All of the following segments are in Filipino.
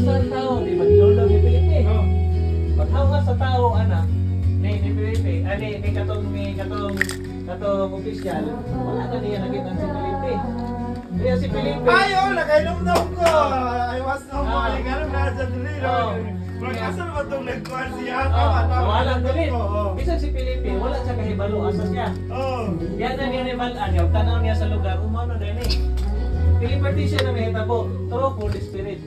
sa tao, di ba nilolo ni Felipe? Oh. Paghawas sa tao, anak, ni Felipe, katong opisyal, wala na niya nakita si Felipe. Kaya si Felipe, Ay, oh, nakainom-nom ko. I was no more. Ganun na sa dili. Oh. Magkasal ba itong nagkuhan siya? Tama. wala galit. Oh. Isang si Felipe, wala siya kahibalo asa siya. Oh. Yan na niya ni Balaan, yung tanaw niya sa lugar, umano na ni. Filipe siya na mahitabo, through Holy Spirit.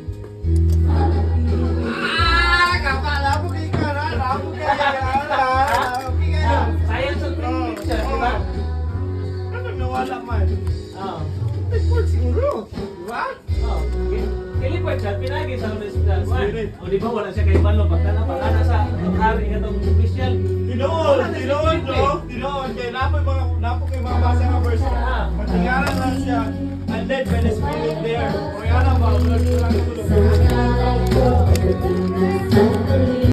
Kapala mo kay Kara. Labo kay Kara. Science and principle siya, di ba? Ano nawala man? Oo. Nagport siguro. Di ba? Oo. Filipe siya, pinagi sa Holy Spirit. O di ba wala siya kay Balo, pagkana sa hari nga itong official. Tinoon, no? Kaya napo kay mga basa nga verse na. Patingalan lang siya. And led by the Spirit there. Kaya na ba, tulad ko lang tulog.